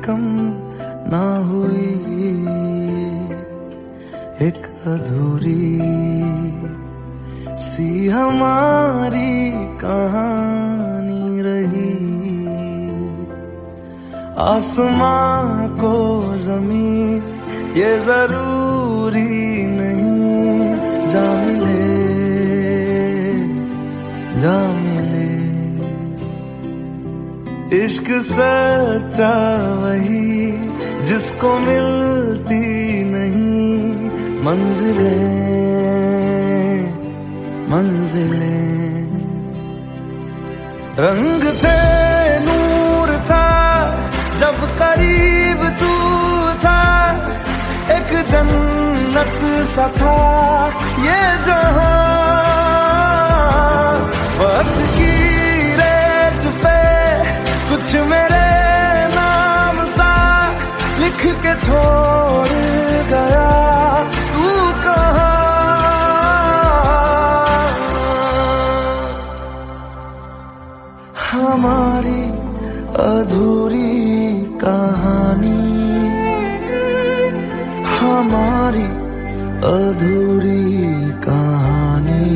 कम ना हुई, एक अधूरी सी हमारी कहानी रही। आसमां को जमीन ये जरूरी नहीं, जा मिले जा मिले। इश्क सच्चा वही जिसको मिलती नहीं मंजिलें मंजिलें। रंग थे नूर था जब करीब तू था, एक जन्नत सा था ये जहां। वक्त की रेत पे कुछ मेरे नाम सा लिख के छोड़ गया, तू कहाँ? हमारी अधूरी कहानी, हमारी अधूरी कहानी,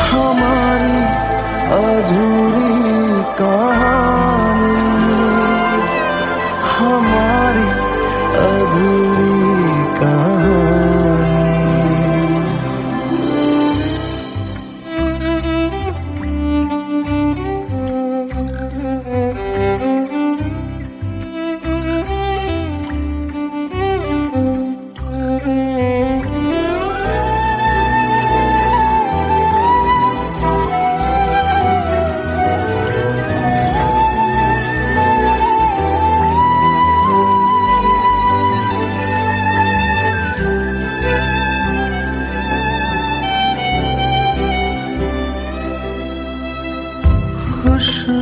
हमारी अधूरी कहानी, हमारी अधूरी कहानी।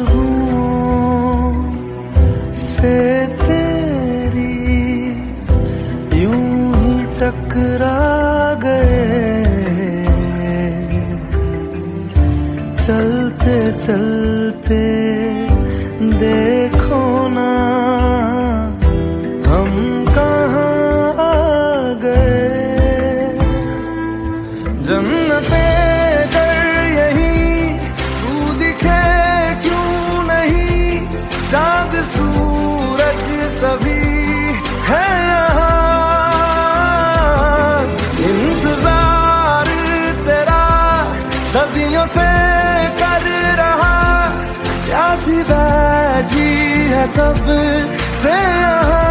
खुशबुओं से तेरी यूं ही टकरा गए, चलते चलते देखो ना हम कहाँ आ गए। जन्नते चांद सूरज सभी है यहाँ, इंतजार तेरा सदियों से कर रहा, प्यासी बैठी है कब से यहाँ।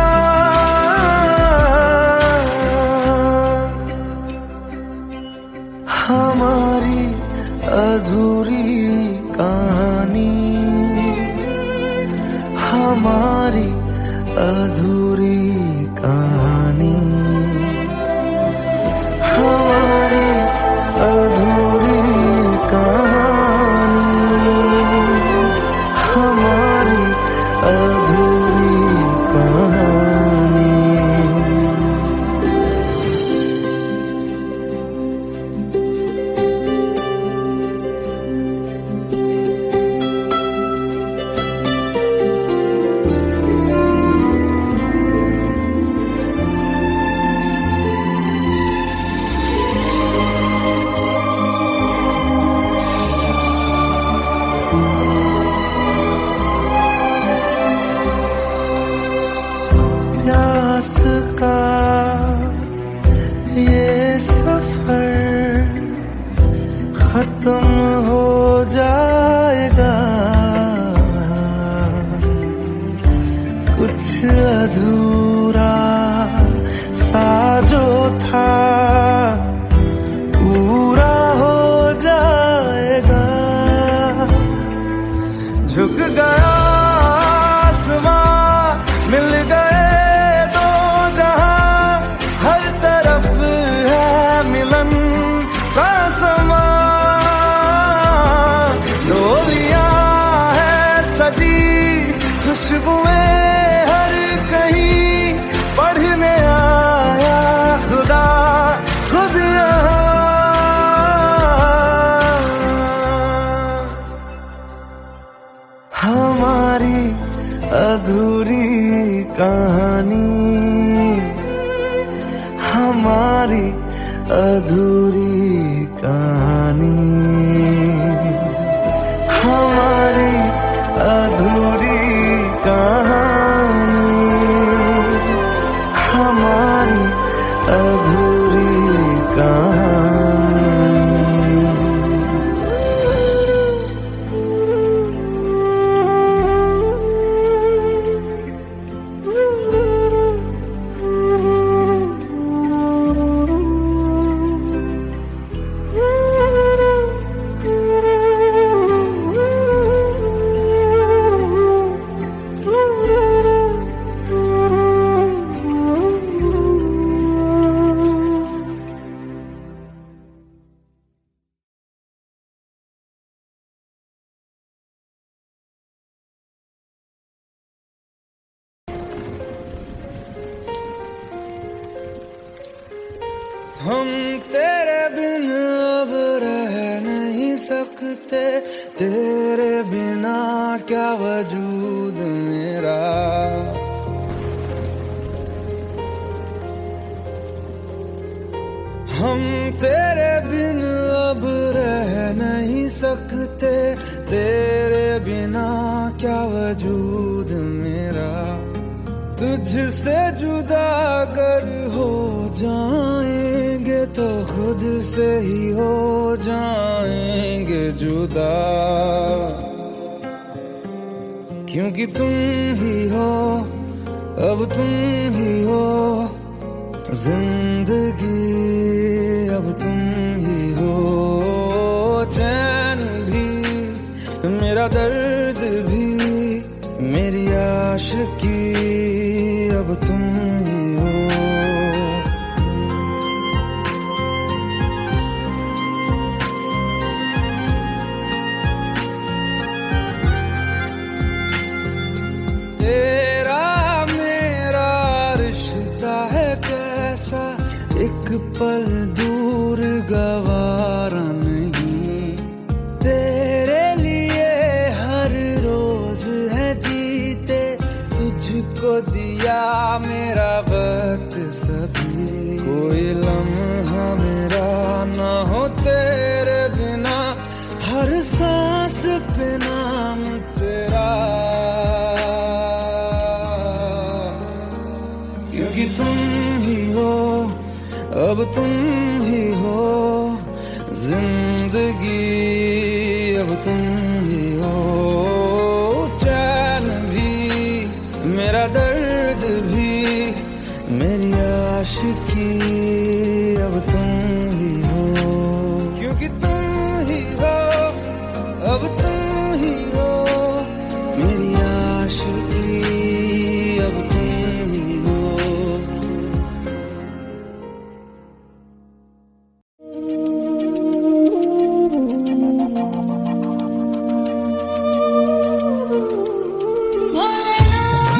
हमारी अधूरी कहानी, हमारी अधूरी कहानी, हमारी अधूरी कहानी, हमारी अधूरी कहानी। प्यास का ये सफर खत्म हो जाएगा, कुछ अधूरा सा जो था पूरा हो जाएगा। झुक गया आसमां, मिल गए दो जहां, हर तरफ है मिलन का समा। डोलियां है सजी खुशबुएं हर कहीं, पढ़ने आया अधूरी कहानी, हमारी अधूरी कहानी, हमारी अधूरी कहानी, हमारी अधूरी कहानी। हम तेरे बिन अब रह नहीं सकते, तेरे बिना क्या वजूद मेरा। हम तेरे बिन अब रह नहीं सकते, तेरे बिना क्या वजूद मेरा। तुझसे जुदा अगर हो जाएंगे तो खुद से ही हो जाएंगे जुदा, क्योंकि तुम ही हो, अब तुम ही हो जिंदगी, अब तुम ही हो चैन भी, मेरा दर्द भी, मेरी आशिकी, अब तुम ही हो। तेरा मेरा रिश्ता है कैसा, एक पल दूर गवारा नहीं। तेरे लिए हर रोज है जीते, तुझको दिया मेरा वक्त सभी। कोई लम्हा मेरा ना हो तेरे बिना, हर सांस पे नाम तेरा, क्योंकि तुम ही हो, अब तुम ही हो जिंदगी, अब तुम ही हो चैन भी, मेरा दर्द भी, मेरी आशिकी, अब तुम ही हो, क्योंकि तुम ही हो, अब तुम ही हो मेरी आशिकी, अब तुम ही हो। भोलेनाथ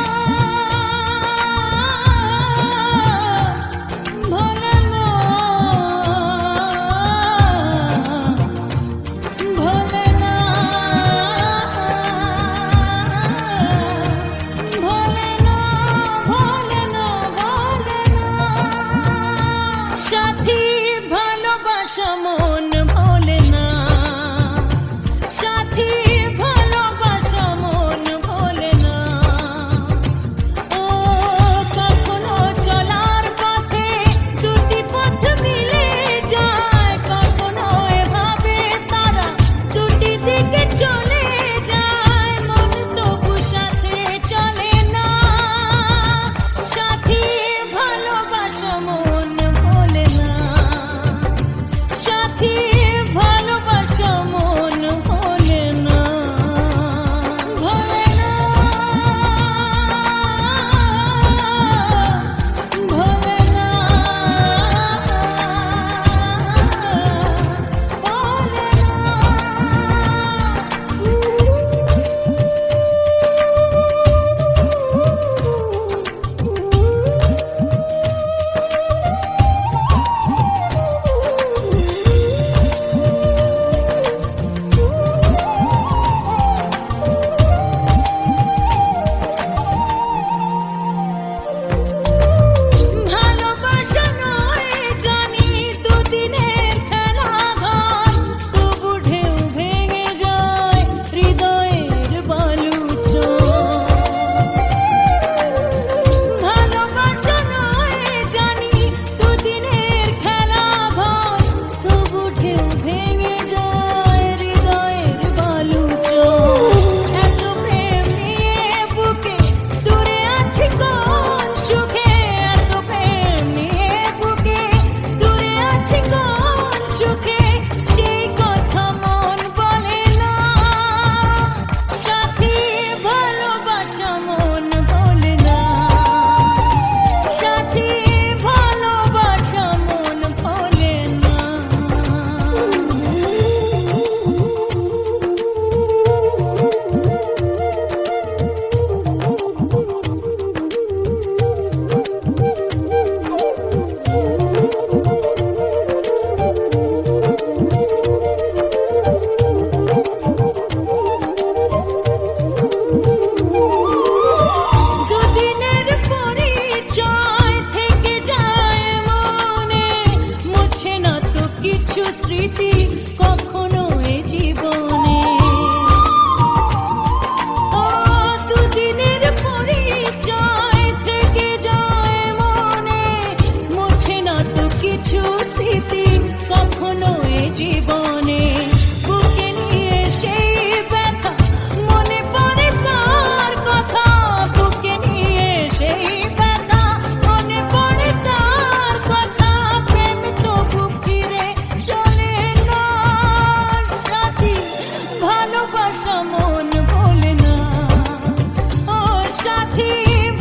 সাথী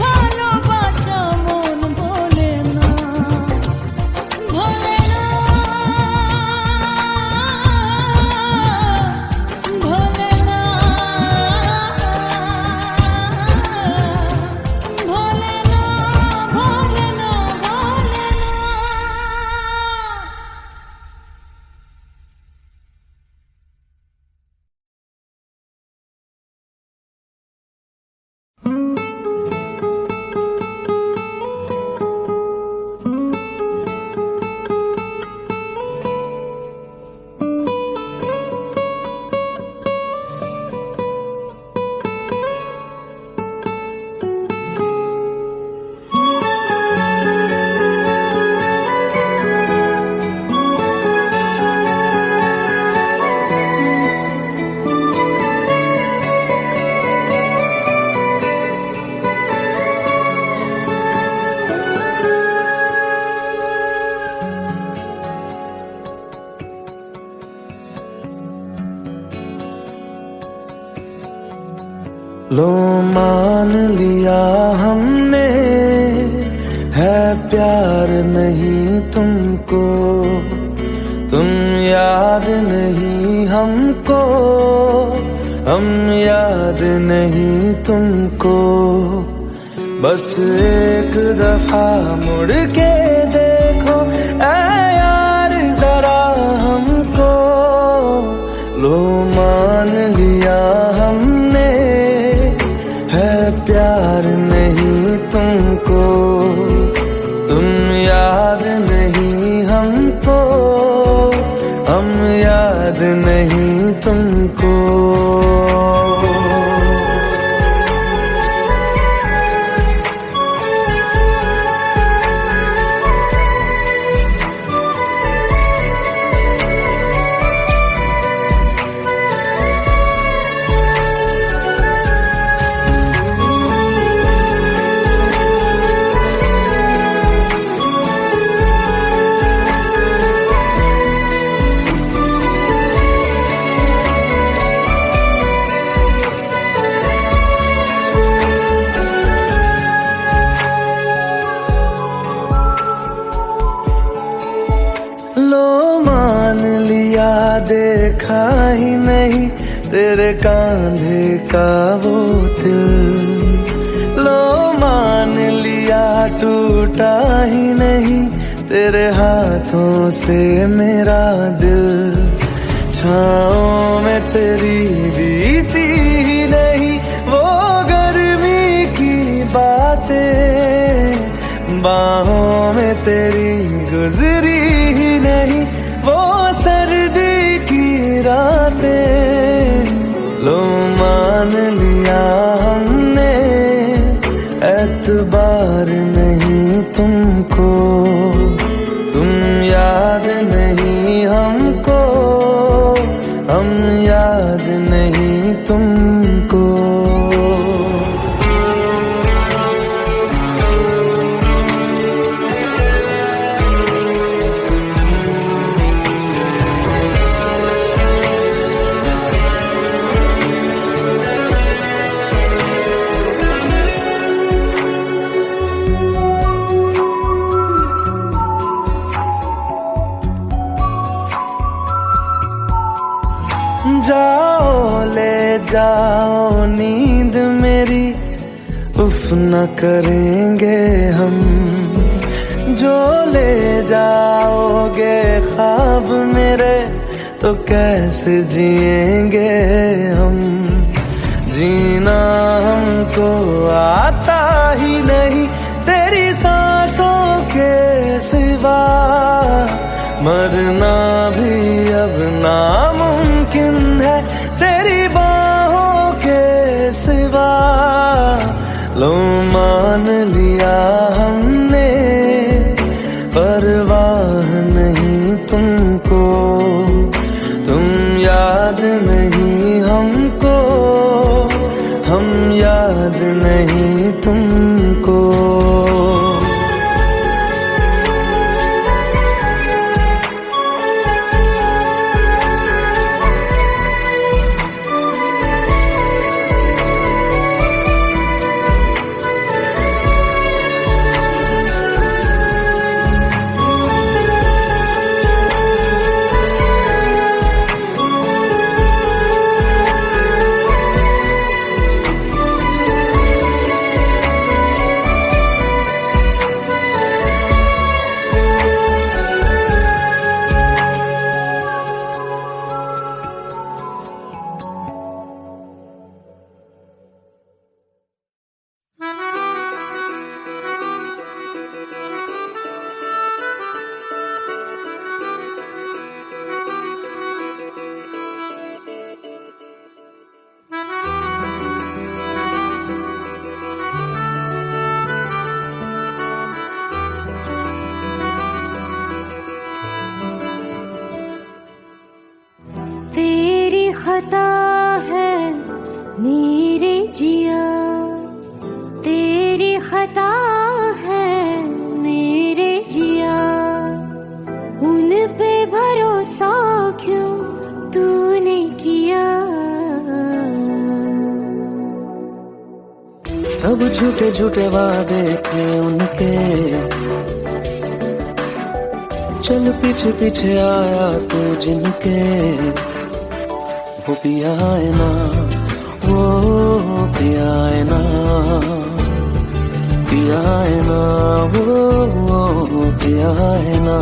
ভালোবাসা মন ভোলে না, ভোলে না, ভোলে না, ভোলে না, ভোলে না, ভোলে না। लो मान लिया हमने है प्यार नहीं तुमको, तुम याद नहीं हमको, हम याद नहीं तुमको। बस एक दफा मुड़ के देखो ऐ यार जरा हमको। लो मान लिया हमने है प्यार नहीं तुमको, तुम याद नहीं हमको, हम याद नहीं तुमको। लो मान लिया देखा ही नहीं तेरे कांधे का वो दिल। लो मान लिया टूटा ही नहीं तेरे हाथों से मेरा दिल। छाँव में तेरी बीती ही नहीं वो गर्मी की बातें, बाहों में तेरी गुजरी ही नहीं वो सर्दी की रातें। लो मान लिया हमने एतबार नहीं तुमको, तुम याद नहीं हमको, हम याद नहीं तुमको। जाओ ले जाओ नींद मेरी, उफ न करेंगे हम। जो ले जाओगे ख्वाब मेरे तो कैसे जिएंगे हम। जीना हमको आता ही नहीं तेरी सांसों के सिवा, मरना भी अब नामुमकिन है तेरी बाहों के सिवा। लो मान लिया हमने परवाह नहीं तुमको, तुम याद नहीं हमको, हम याद नहीं तुमको। खता है मेरे जिया, तेरी खता है मेरे जिया, उन पे भरोसा क्यों तूने किया। सब झूठे झूठे वादे थे उनके, चल पीछे पीछे आया तू जिनके, वो पिया है ना, वो पिया है ना, पिया है ना, वो पिया है ना।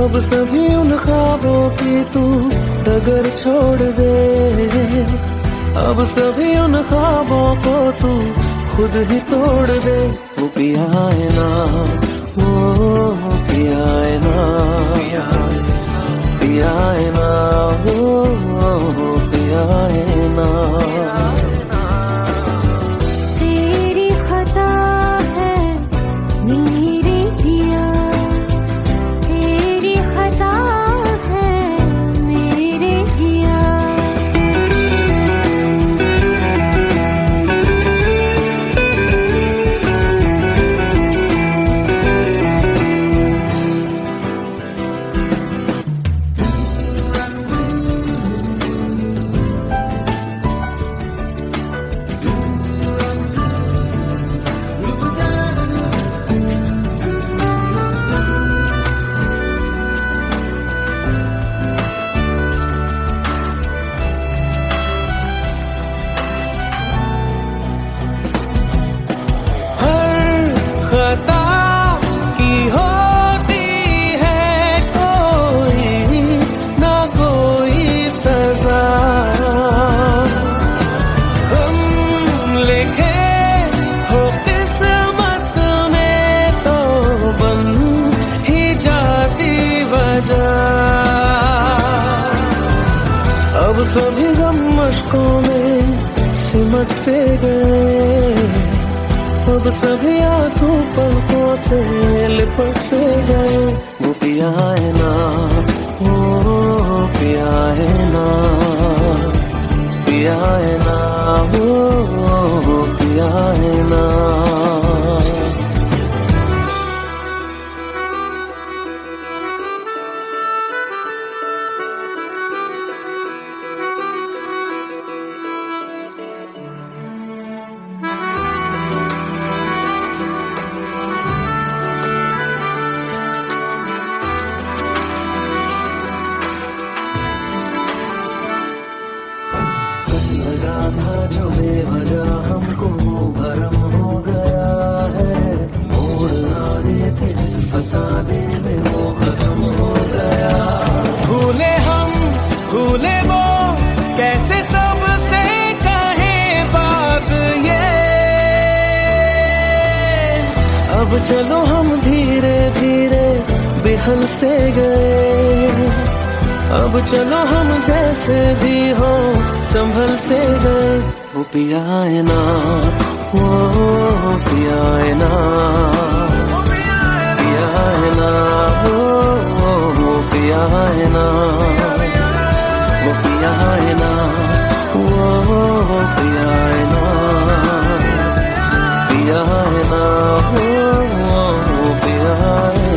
अब सभी उन ख्वाबों की तू डगर छोड़ दे, अब सभी उन ख्वाबों को तू खुद ही तोड़ दे। वो पिया है ना, वो पिया है ना, पिया है ना, वो पिया है ना। तेरी खता है मेरे जिया, तेरी खता है मेरे जिया। खता की होती है कोई ना कोई सजा, हम लिखे हो किस्मत में तो बन ही जाती वजह। अब सभी गम मशकों में सिमट से गए, अब सभी आंसू पलकों से लिपट से गए। वो पिया है ना, वो पिया है ना, पिया है ना, वो पिया है ना। लगा था जो बेवजह हमको भरम हो गया है, मोड़ आगे थे जिस फसाने में वो खत्म हो गया। भूले हम भूले वो कैसे सबसे कहे बात ये, अब चलो हम धीरे धीरे बिहल से गए, अब चलो हम जैसे भी हो संभल से गए। वो पिया है ना, वो पिया है ना, पिया है ना, वो पिया है ना, वो पिया है ना, वो पिया है ना, पिया है ना, वो पिया है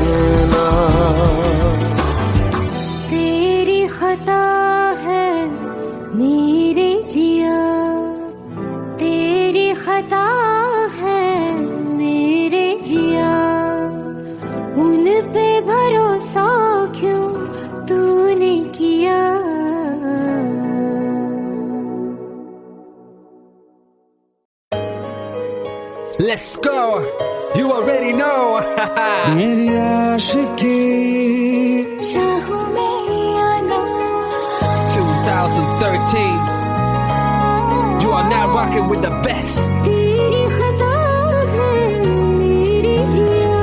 ना। तेरी खता है मेरे जिया, तेरी खता है मेरे जिया, उन पे भरोसा क्यों तूने किया। Let's go, you already know. मेरी आशिकी चाहूं मैं या ना, 2013. You are now rocking with the best. तेरी खता है मेरे जिया।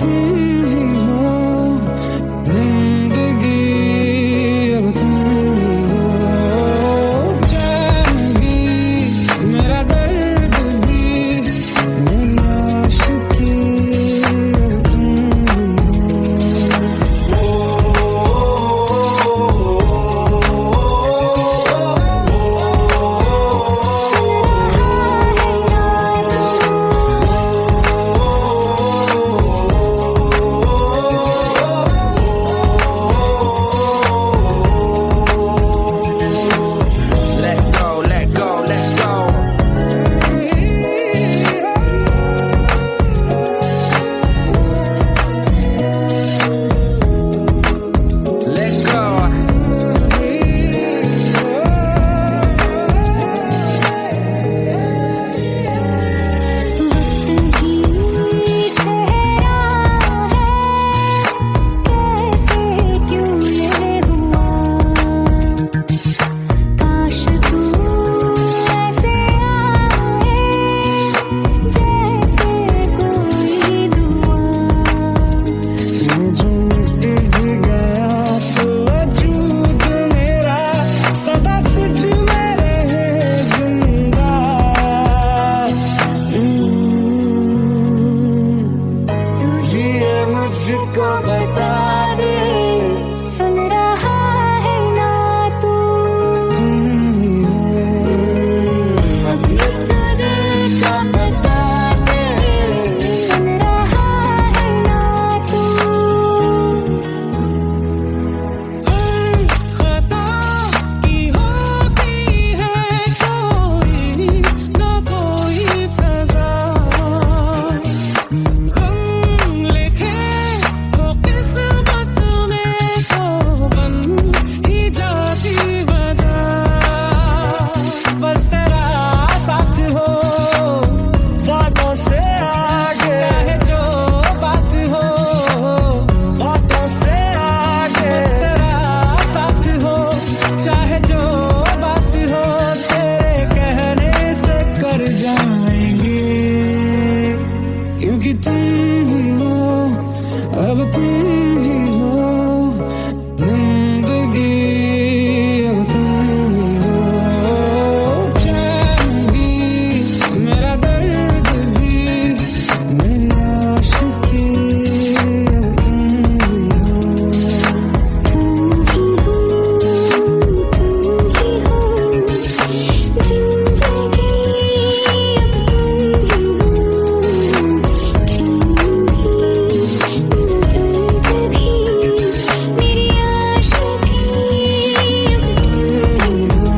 तुम ही हो जिंदगी, अब तुम ही हो चैन भी, मेरा दर्द भी, मेरी आशिकी, अब तुम Let go, let go, let's go. Let go. वक्त भी ठहरा है, कैसे क्यों ये हुआ, काश तू ऐसे आए जैसे कोई दुआ। ये जो मिट भी गया तो वजूद मेरा सदा तुझ में रहे जिंदा। तू ही है मुझको बता दे, सुन रहा है ना तू, तुम ही हो अपने दिल का बता दे, सुन रहा है ना तू। खता की होती है कोई ना कोई सजा, गम लिखे हो किस्मत में तो बन ही जाती वजह। बस तेरा साथ हो वादों से आगे, चाहे जो बात हो बातों से आगे। बस तेरा साथ हो चाहे जो बात हो, तेरे कहने से कर जाएंगे, क्योंकि तुम ही हो अब तुम ही हो जिंदगी, अब तुम ही हो चैन भी, मेरा दर्द भी, मेरी आशिकी, अब तुम ही हो। तुम ही हो, तुम ही हो जिंदगी, अब तुम ही हो चैन भी, मेरा दर्द भी, मेरी आशिकी, अब तुम ही हो।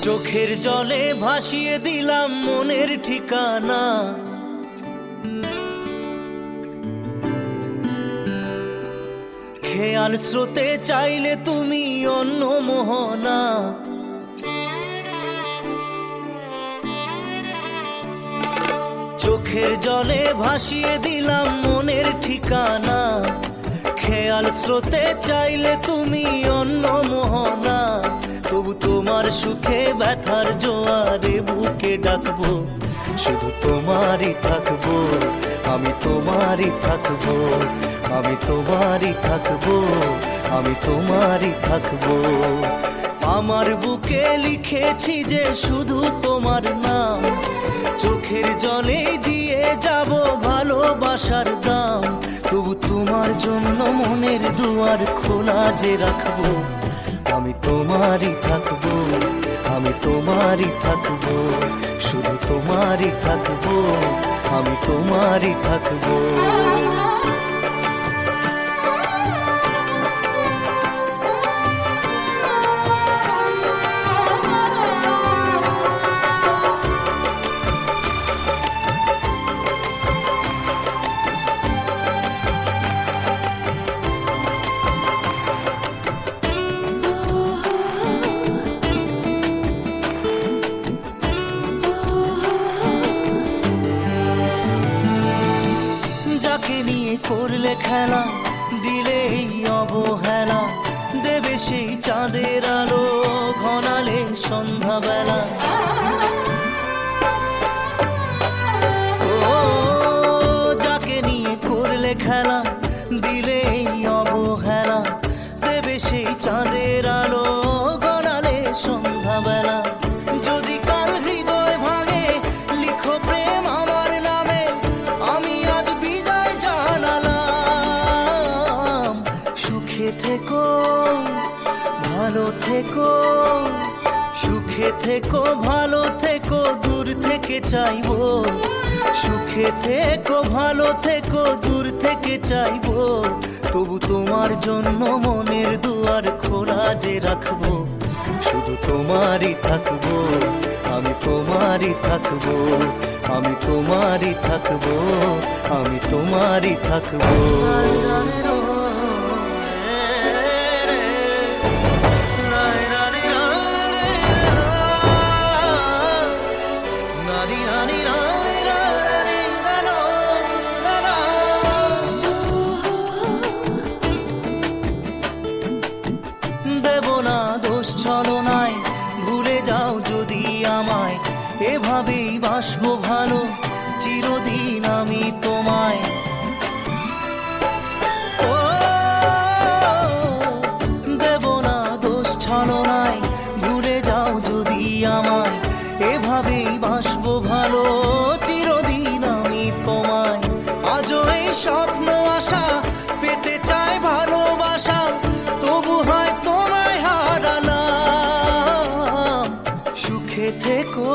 চোখের জলে ভাসিয়ে দিলাম মনের ঠিকানা, খেয়াল স্রোতে চাইলে তুমি অন্য মোহনা। চোখের জলে ভাসিয়ে দিলাম মনের ঠিকানা, খেয়াল স্রোতে চাইলে তুমি অন্য মোহনা। তবু তোমার সুখে ব্যথার জোয়ারে বুকে ডাকবো, শুধু তোমারই থাকবো, আমি তোমারই থাকবো, আমি তোমারই থাকবো, আমি তোমারই থাকবো। আমার বুকে লিখেছি যে শুধু তোমার নাম, চোখের জলে দিয়ে যাব ভালোবাসার দাম। তবু তোমার জন্য মনের দুয়ার খোলা যে রাখবো, আমি তোমারই থাকবো, আমি তোমারই থাকবো, শুধু তোমারই থাকবো, আমি তোমারই থাকবো। যাকে নিয়ে করলে খেলা, দিলে এই অবহেলা, দেবে সেই চাঁদের আলো ঘনালে সন্ধ্যাবেলা। ও যাকে নিয়ে করলে খেলা, দিলে এই অবহেলা, দেবে সেই চাঁদের আলো ঘনালে সন্ধ্যাবেলা। যদি কাল হৃদয় ভাঙে, লিখো প্রেম আমার নামে, আমি আজ বিদায় জানালাম। সুখে থেকো, ভালো থেকো, সুখে থেকো, ভালো থেকো, দূর থেকে চাইবো। সুখে থেকো, ভালো থেকো, দূর থেকে চাইবো। তবু তোমার জন্য মনের দুয়ার খোলা যে রাখবো, শুধু তোমারই থাকবো, আমি তোমারই থাকবো, আমি তোমারই থাকবো, আমি তোমারই থাকবো। দেব না দোষ ছলনায়, ভুলে যাও যদি আমায়, এভাবেই বাসবো ভালো চিরদিন আমি তোমায়। ও দেব না দোষ ছলনায়, ভুলে যাও যদি আমায়, এভাবেই বাসবো ভালো চিরদিন আমি তোমায়। আজও এই স্বপ্ন আশা পেতে চাই ভালোবাসা, তবু হয় তোমায় হারালাম। সুখে থেকো,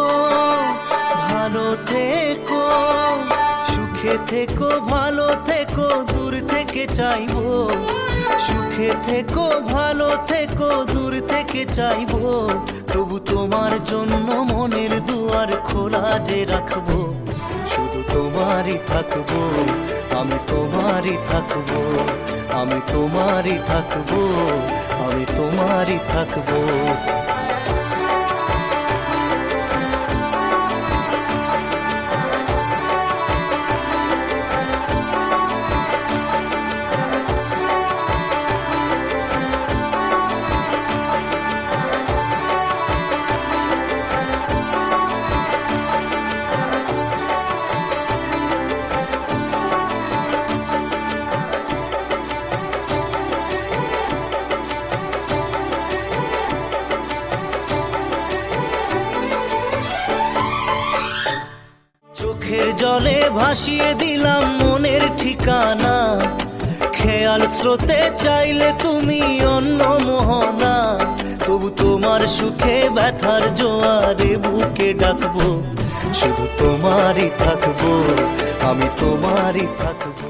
ভালো থেকো, সুখে থেকো, ভালো থেকো, দূর থেকে চাইবো। সুখে থেকো, ভালো থেকো, দূর থেকে চাইবো। তবু তোমার জন্য মনের দুয়ার খোলা যে রাখবো, শুধু তোমারই থাকবো, আমি তোমারই থাকবো, আমি তোমারই থাকবো, আমি তোমারই থাকবো। চোখের জলে ভাসিয়ে দিলাম মনের ঠিকানা, খেয়াল স্রোতে চাইলে তুমি অন্য মোহনা। তবু তোমার সুখে ব্যথার জোয়ারে বুকে ডাকবো, শুধু তোমারই থাকবো, আমি তোমারই থাকবো।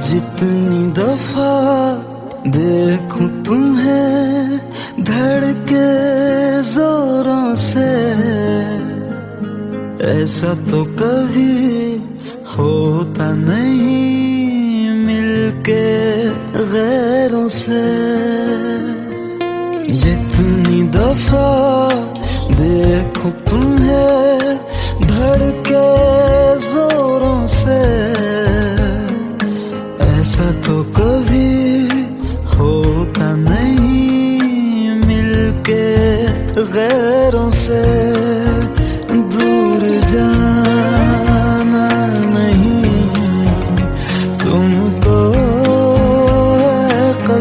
जितनी दफा देखूं तुम्हें धड़के जोरों से, ऐसा तो कभी होता नहीं मिलके गैरों से। जितनी दफा देखूं तुम्हें धड़के जोरों से, ऐसा तो कभी होता नहीं मिलके गैरों से। दूर जाना नहीं तुमको है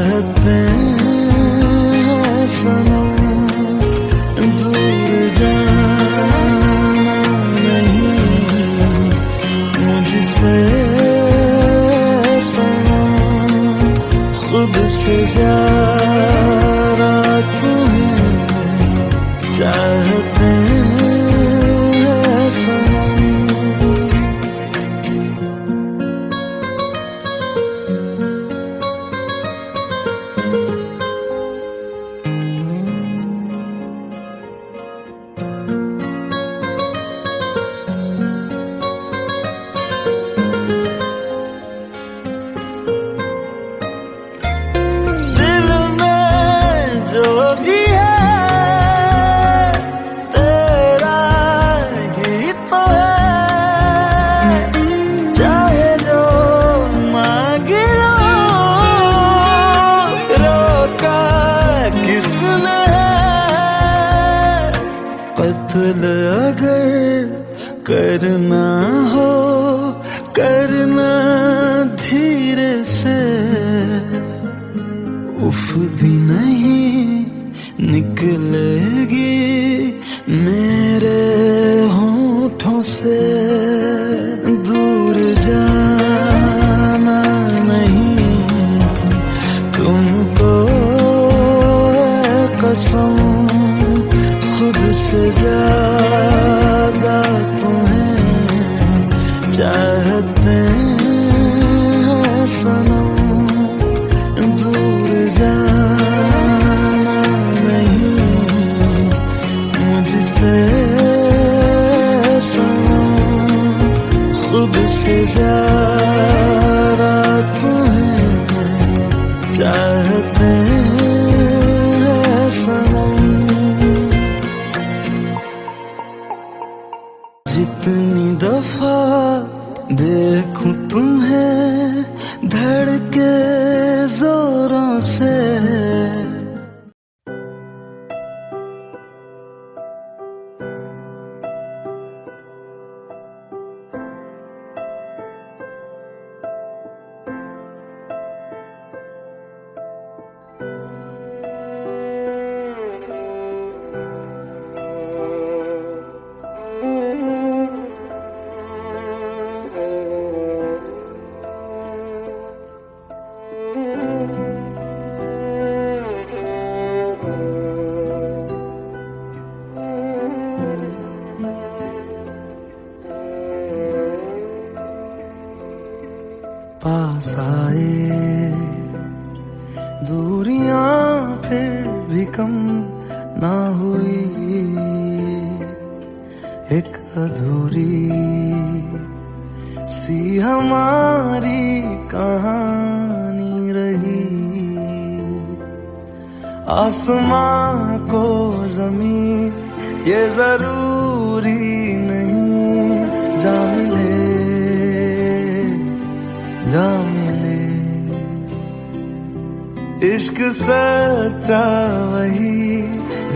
चाहते हैं सनम दूर जाना नहीं मुझसे सनम खुद से ज्यादा तुम्हें चाहते हैं सनम। दिल में जो भी है तेरा ही तो है, चाहे जो मांगे लो, रोका किसने है। कत्ल अगर करना हो करना धीरे से, उफ भी नहीं निकलेगी मेरे होठों से। दूर जाना नहीं तुमको कसम खुद से ज्यादा तुम्हें चाहते हैं सनम दूर जाना नहीं मुझसे सनम खुद से ज्यादा तुम्हें चाहते हैं सनम। जितनी दफा देखूं तुम्हें धड़के जोरों से, पास आए दूरियां फिर भी कम ना हुई, एक अधूरी सी हमारी कहानी रही। आसमां को जमीन ये जरूरी नहीं जा मिले जा मिले। इश्क सच्चा वही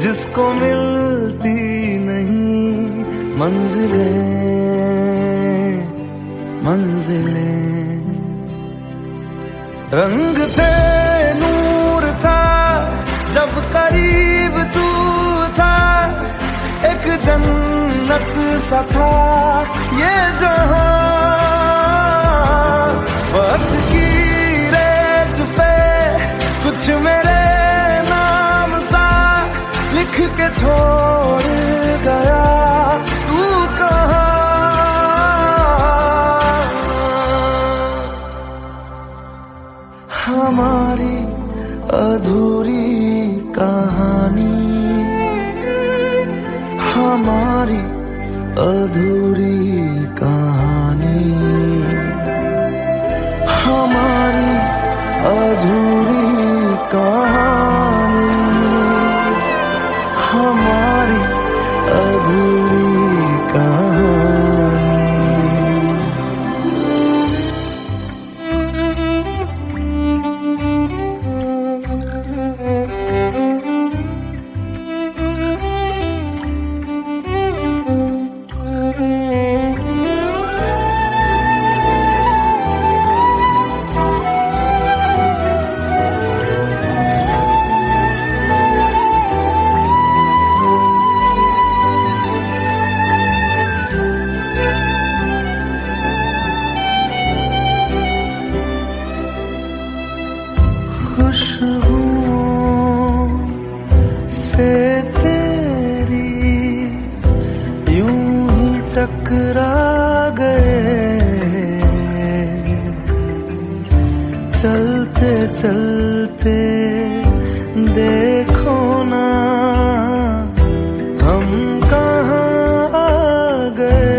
जिसको मिलती नहीं मंजिलें मंजिलें। रंग थे नूर था जब करीब तू था, एक जन्नत सा था ये जहां। वक्त की रेत पे कुछ मेरे नाम सा लिख के छोड़ गया तू कहाँ। हमारी अधूरी कहानी, हमारी अधूरी कहानी, हमारी अधूरी कहानी, हमारी अधूरी कहानी। आंसुओं से तेरी यूं ही टकरा गए, चलते चलते देखो ना हम कहाँ आ गए।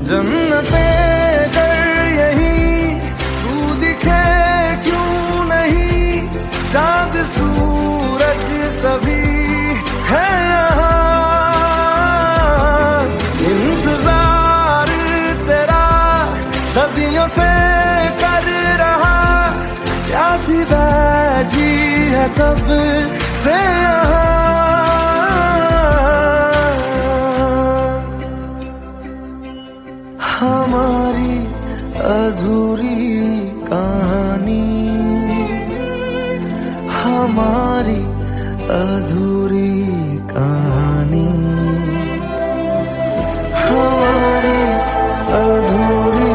जन्नते कर यही तू दिखे क्यों नहीं, चांद सूरज सभी है यहाँ। इंतजार तेरा सदियों से कर रहा, प्यासी बैठी है कब से यहाँ। हमारी अधूरी कहानी, हमारी अधूरी कहानी, हमारी अधूरी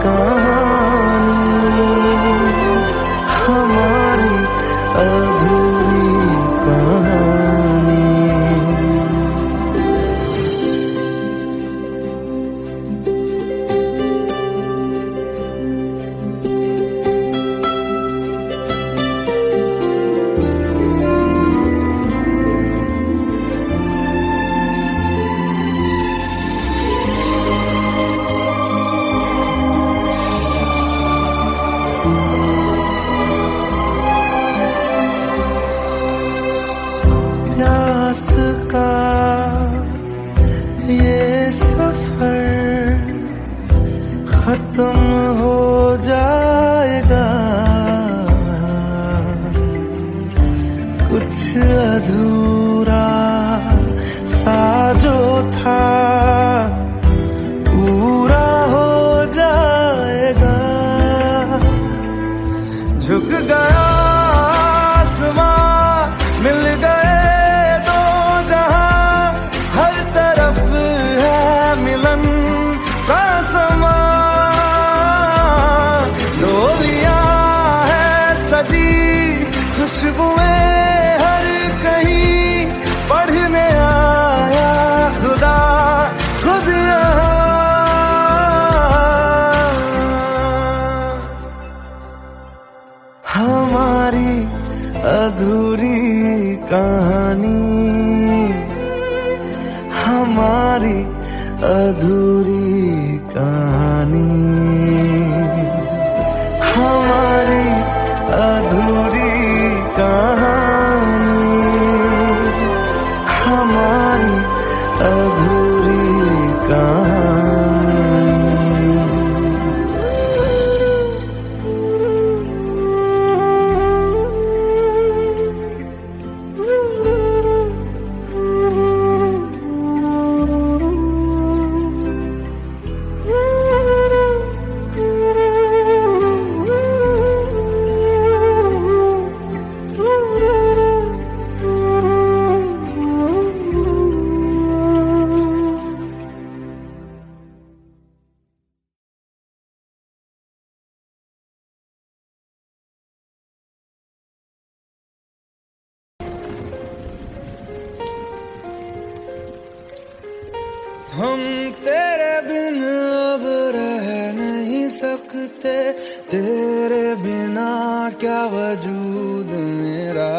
कहानी, हमारी अधूरी कहानी। प्यास का ये सफर खत्म हो जाएगा, कुछ अधूरा सा जो था पूरा हो जाएगा। झुक गया आसमां, मिल गए दो जहां, हर तरफ है मिलन का समा। डोलियां है सजी खुशबुएं हर कहीं, पढ़ने आया खुदा खुद यहाँ। हमारी अधूरी कहानी, हमारी अधूरी कहानी, हमारी अधूरी कहानी, हमारी अधूरी कहानी। हम तेरे बिन अब रह नहीं सकते, तेरे बिना क्या वजूद मेरा।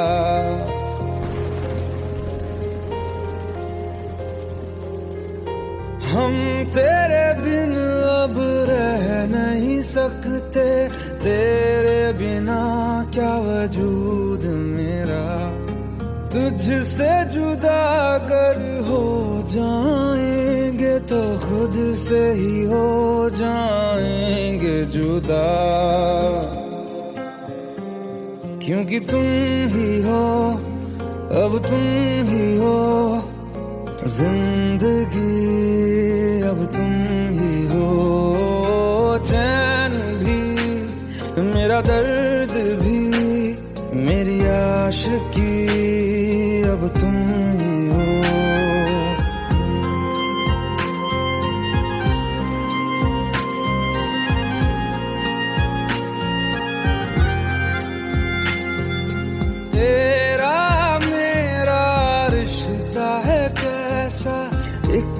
हम तेरे बिन अब रह नहीं सकते, तेरे बिना क्या वजूद मेरा। तुझसे जुदा अगर हो जाएंगे तो खुद से ही हो जाएंगे जुदा, क्योंकि तुम ही हो, अब तुम ही हो जिंदगी, अब तुम ही हो। चैन भी मेरा दर्द भी मेरी आशिकी, अब तुम ही हो।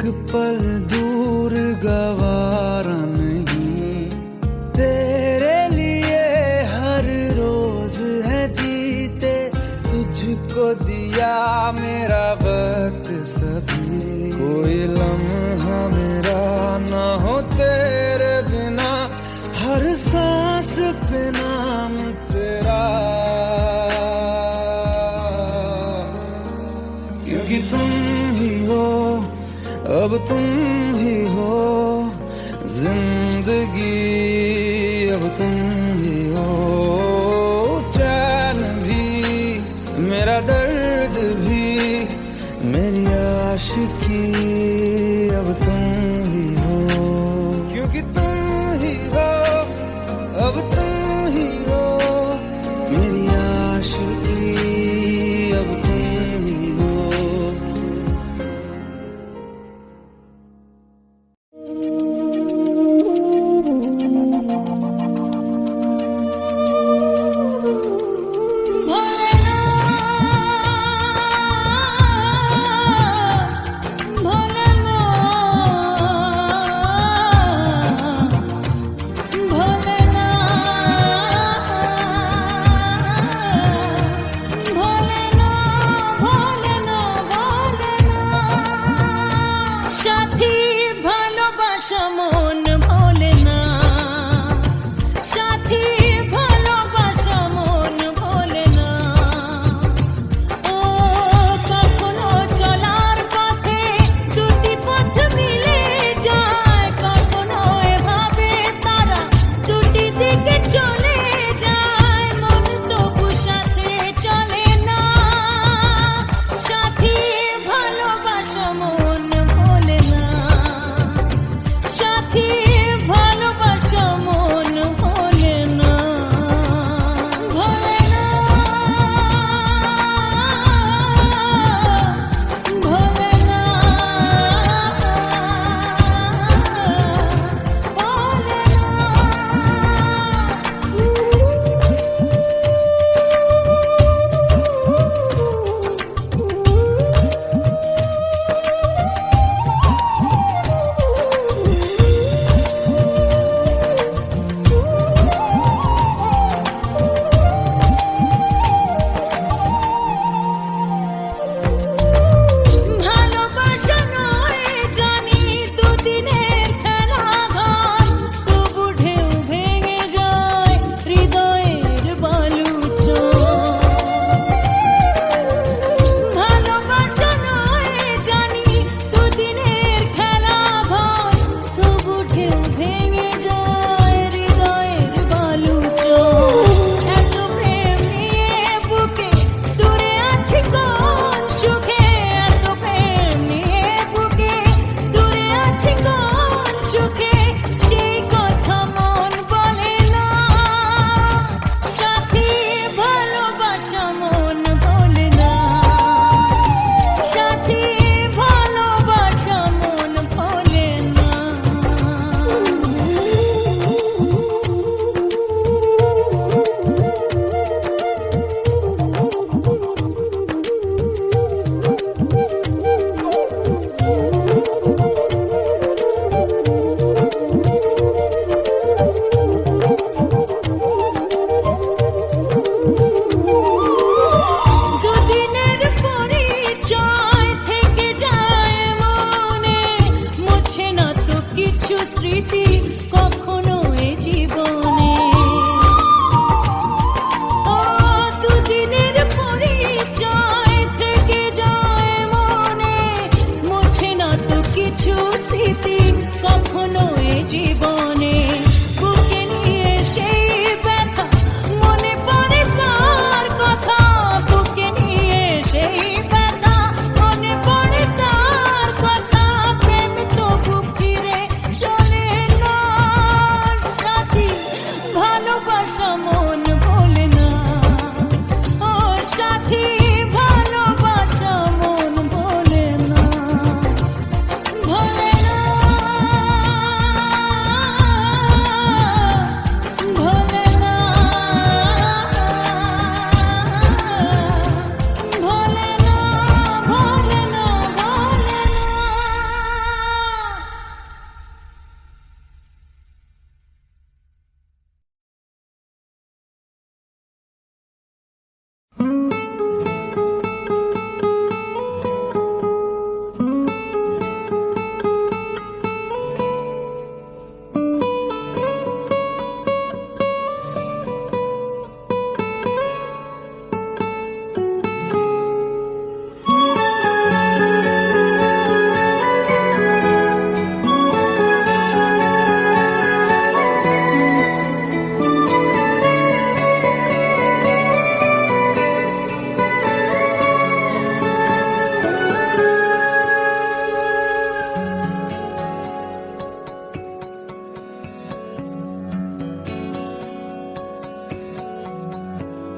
पल दूर गवारा नहीं, तेरे लिए हर रोज है जीते, तुझको दिया मेरा वक्त सभी, कोई लम्हा मेरा ना हो तेरे बिना, हर सांस पे नाम तेरा, क्योंकि तुम ही हो, अब तुम ही हो जिंदगी, अब तुम ही हो चैन भी, मेरा दर्द भी, मेरी आशिकी, अब तुम ही हो, क्योंकि तुम ही हो, अब तुम ही हो मेरी आशिकी, अब तुम ही हो।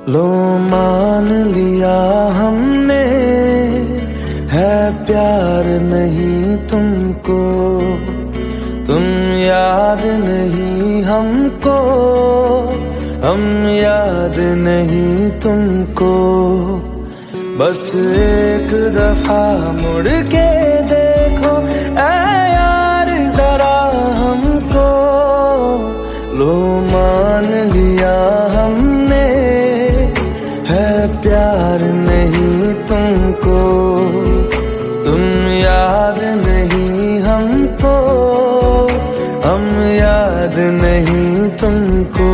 लो मान लिया हमने है प्यार नहीं तुमको, तुम याद नहीं हमको, हम याद नहीं तुमको। बस एक दफा मुड़ के देखो ऐ यार जरा हमको, लो मान लिया हमने है प्यार नहीं तुमको, तुम याद नहीं हमको, हम याद नहीं तुमको।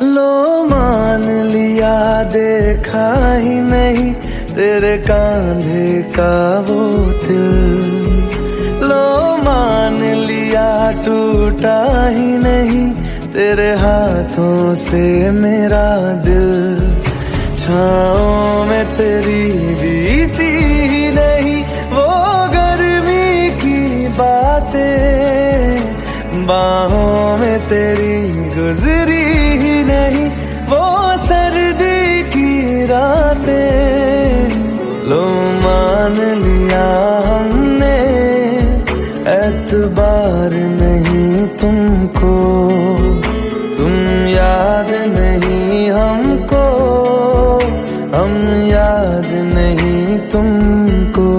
लो मान लिया देखा ही नहीं तेरे कांधे का वो दिल, लो मान लिया टूटा ही नहीं तेरे हाथों से मेरा दिल। छाँव में तेरी बीती ही नहीं वो गर्मी की बातें, बाहों में तेरी गुजरी ही नहीं वो सर्दी की रातें। लो मान लिया हमने एतबार नहीं तुमको, तुम याद नहीं हमको, हम याद नहीं तुमको।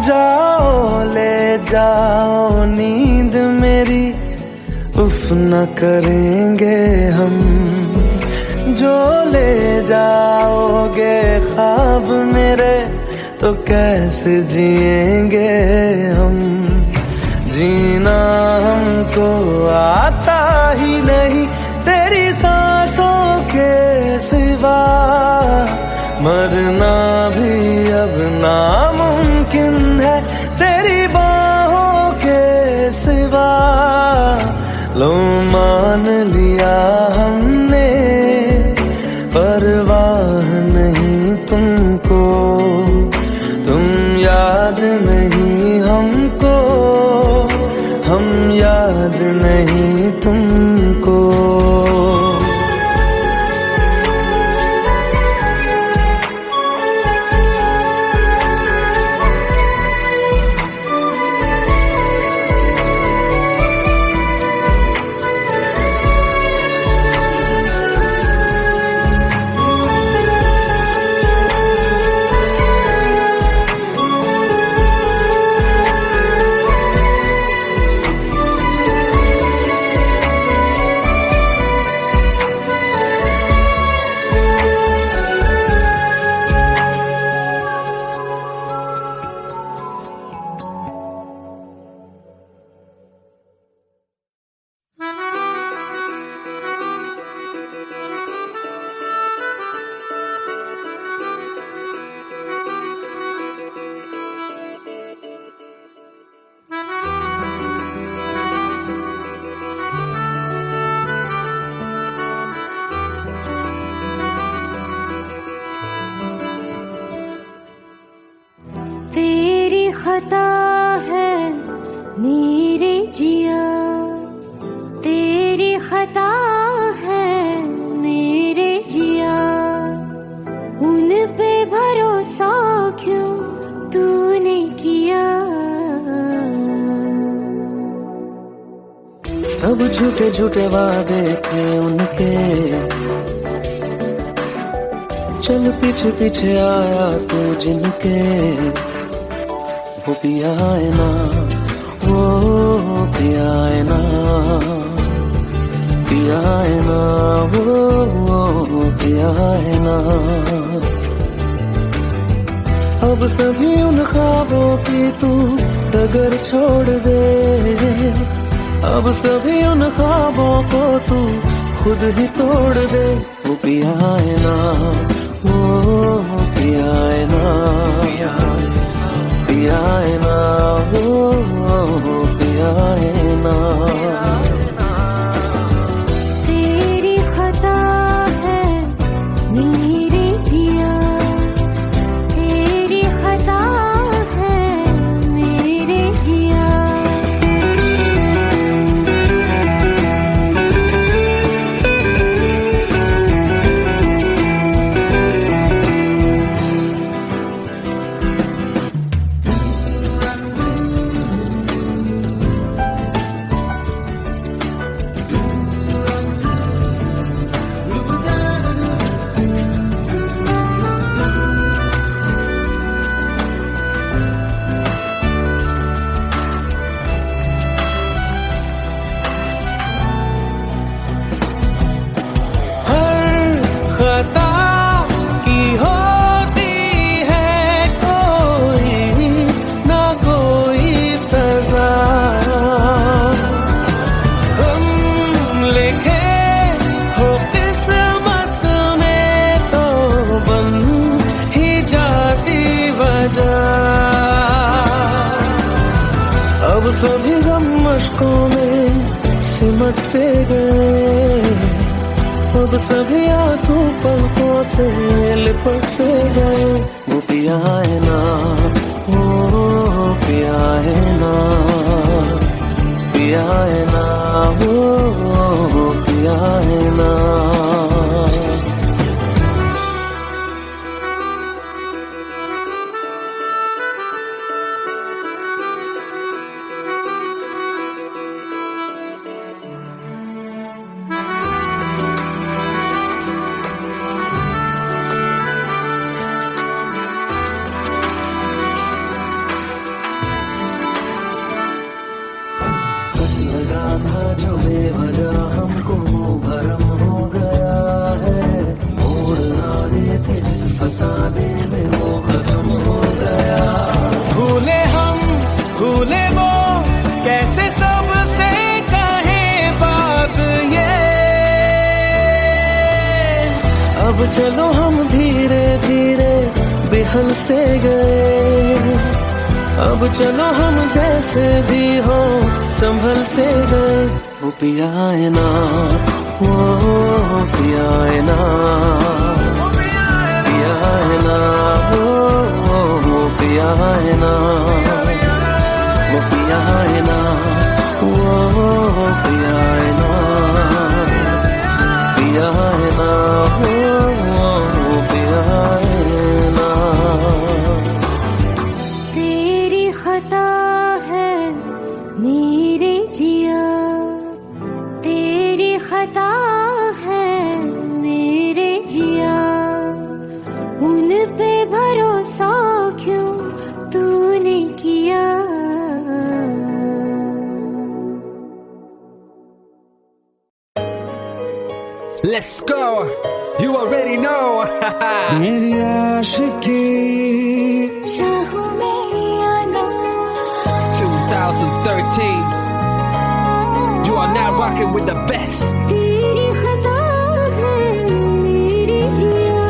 जाओ ले जाओ नींद मेरी, उफ न करेंगे हम, जो ले जाओगे ख्वाब मेरे तो कैसे जिएंगे हम। जीना हमको आता ही नहीं तेरी सांसों के सिवा, मरना भी अब नामुमकिन है तेरी बाहों के सिवा। लो मान लिया हमने परवाह नहीं तुमको, तुम याद नहीं हमको, हम याद नहीं तुमको। खता है मेरे जिया, तेरी खता है मेरे जिया, उन पे भरोसा क्यों तूने किया। सब झूठे झूठे वादे थे उनके, चल पीछे पीछे आया तू जिनके, वो पिया है ना, वो पिया है ना, पिया है ना, वो पिया है ना। अब सभी उन ख्वाबों की तू डगर छोड़ दे, अब सभी उन ख्वाबों को तू खुद ही तोड़ दे। वो पिया है ना, वो पिया है ना, पिया है ना, वो पिया है ना। तेरी खता है मेरे जिया, तेरी खता है मेरे जिया। खता की होती है कोई ना कोई सजा, हम लिखे हो किस्मत में तो बन ही जाती वजह। अब सभी गम मशकों में सिमट से गए, अब सभी आंसू पलकों से लिपट से गए। वो पिया है ना, वो पिया है ना, पिया है ना, वो पिया है ना। लगा था जो बेवजह हमको वो भरम हो गया है, मोड़ ना रहे थे जिस फसाने में वो खत्म हो गया। भूले हम भूले वो कैसे सबसे कहे बात ये, अब चलो हम धीरे धीरे बिहल से गए, अब चलो हम जैसे भी हो संभल से गए। वो पिया है ना, वो पिया है ना, पिया है ना, वो पिया है ना, वो पिया है ना, वो पिया है ना, पिया है ना, वो पिया है ना। तेरी खता है मेरे जिया, तेरी खता है मेरे जिया। उन पे भरोसा क्यों तूने किया। Let's go. You already know. मेरी आशिकी चाहूं मैं या ना, 2013. You are now rocking with the best. तेरी खता है मेरे जिया।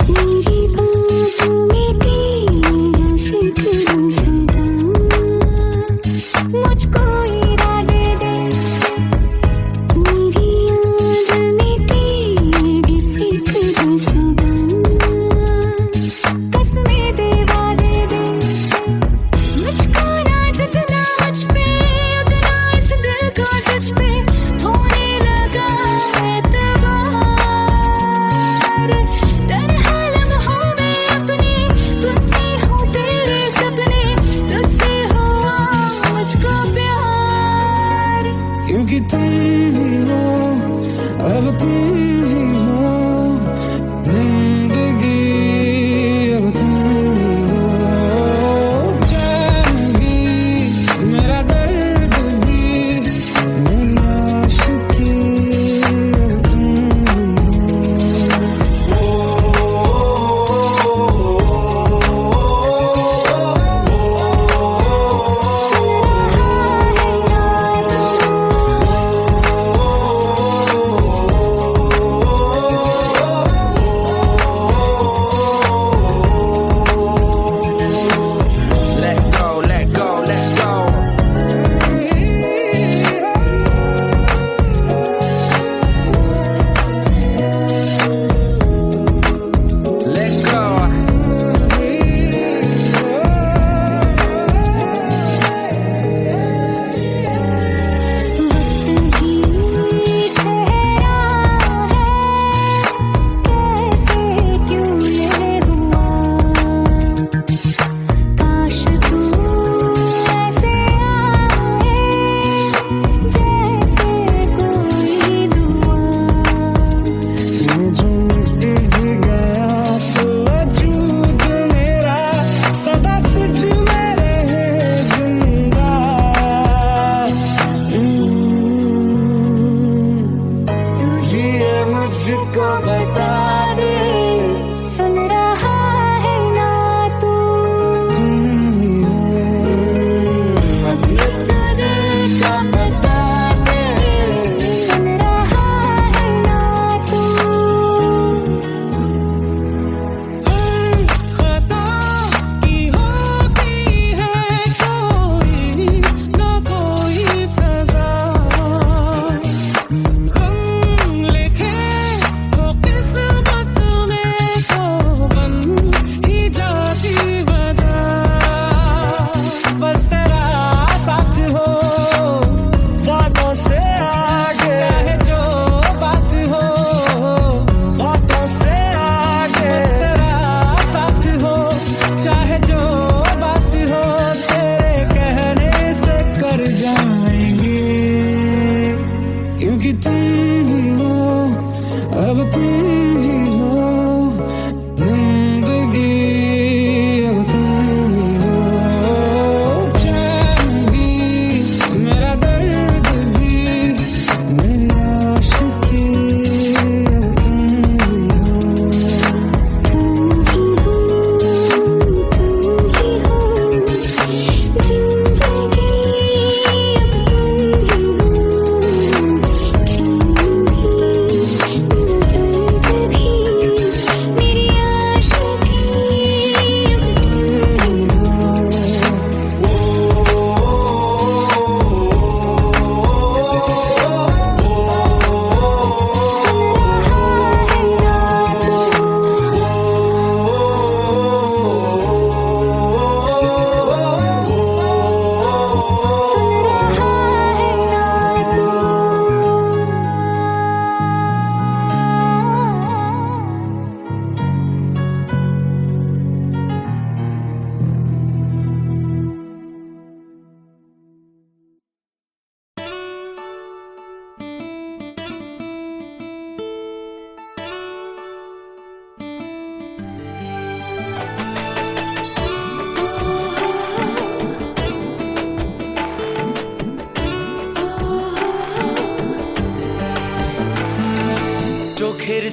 मेरी बातों में तेरा जिक्र सदा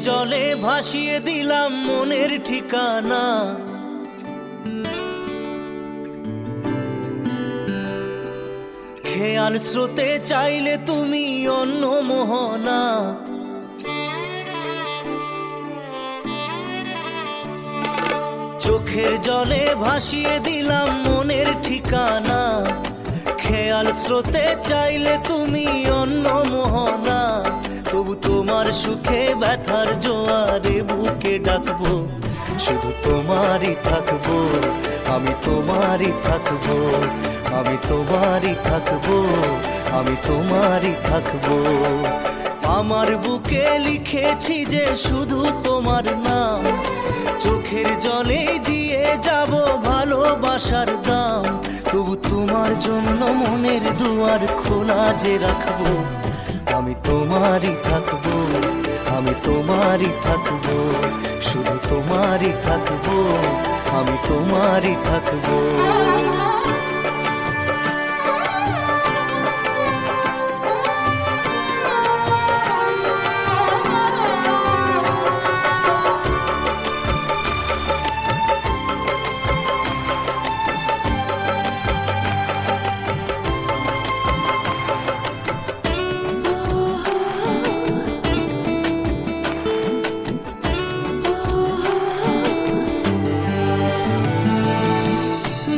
জলে ভাসিয়ে দিলাম মনের ঠিকানা। খেয়াল স্রোতে চাইলে তুমি অন্য মোহনা। চোখের জলে ভাসিয়ে দিলাম মনের ঠিকানা। খেয়াল স্রোতে চাইলে তুমি অন্য মোহনা। তবু তোমার সুখে ব্যথার জোয়ারে বুকে ডাকবো, শুধু তোমারই থাকবো, আমি তোমারই থাকবো, আমি তোমারই থাকবো, আমি তোমারই থাকবো। আমার বুকে লিখেছি যে শুধু তোমার নাম, চোখের জলে দিয়ে যাব ভালোবাসার দাম। তবু তোমার জন্য মনের দুয়ার খোলা যে রাখবো, আমি তোমারই থাকবো, আমি তোমারই থাকবো, শুধু তোমারই থাকবো, আমি তোমারই থাকবো।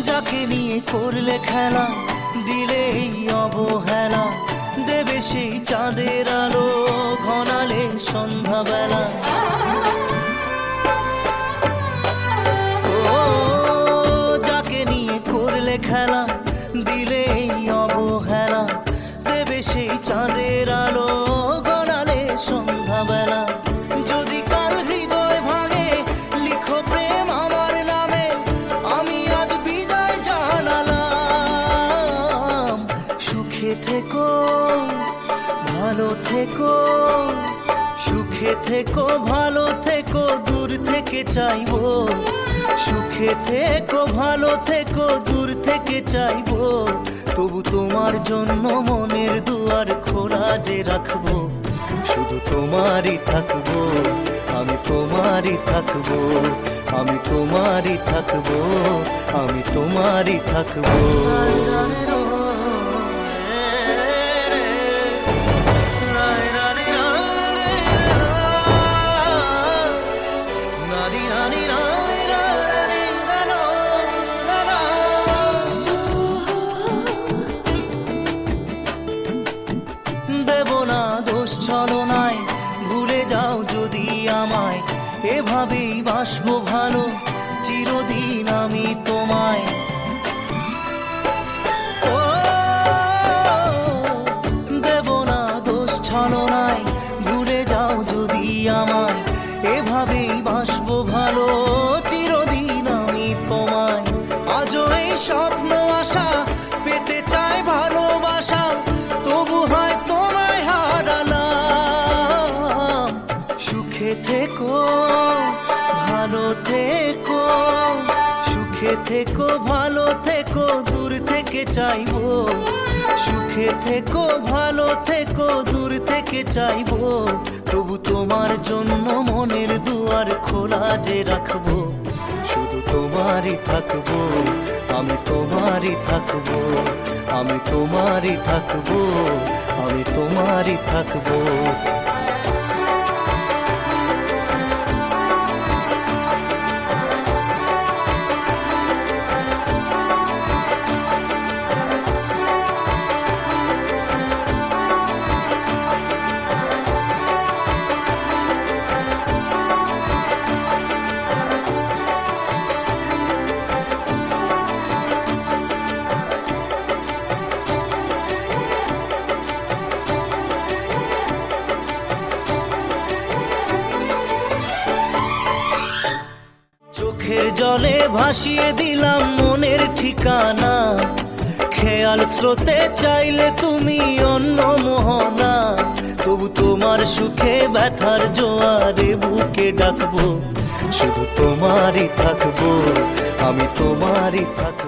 যাকে নিয়ে করলে খেলা, দিলে এই অবহেলা, দেবে সেই চাঁদের আলো ঘনালে সন্ধ্যাবেলা। ও যাকে নিয়ে করলে খেলা, দিলে এই অবহেলা, দেবে সেই চাঁদের আলো ঘনালে সন্ধ্যাবেলা। যদি কাল হৃদয় ভাঙে লিখো প্রেম আমার নামে, আমি আজ বিদায় জানালাম। সুখে থেকো ভালো থেকো, সুখে থেকো ভালো থেকো, দূর থেকে চাইবো। সুখে থেকো ভালো থেকো, দূর থেকে চাইবো। তবু তোমার জন্য মনের দুয়ার খোলা যে রাখবো, শুধু তোমারই থাকবো, আমি তোমারই থাকবো, আমি তোমারই থাকবো, আমি তোমারই থাকবো। দেব না দোষ ছলনায়, ভুলে যাও যদি আমায়, এভাবেই বাসবো ভালো চিরদিন আমি তোমায়। ও দেব না দোষ ছলনায়, ভুলে যাও যদি আমায়, এভাবেই বাসবো ভালো চিরদিন আমি তোমায়। আজও এই স্বপ্ন আশা পেতে চাই ভালোবাসা, তবু হয় তোমায় হারালাম। সুখে থেকো ভালো থেকো, সুখে থেকো ভালো থেকো, দূর থেকে চাইবো। সুখে থেকো ভালো থেকো, দূর থেকে চাইবো। তবু তোমার জন্য মনের দুয়ার খোলা যে রাখবো, শুধু তোমারই থাকবো, আমি তোমারই থাকবো, আমি তোমারই থাকবো, আমি তোমারই থাকবো। চোখের জলে ভাসিয়ে দিলাম মনের ঠিকানা। খেয়াল স্রোতে চাইলে তুমি অন্য মোহনা। তবু তোমার সুখে ব্যথার জোয়ারে বুকে ডাকবো, শুধু তোমারই থাকবো, আমি তোমারই থাকবো।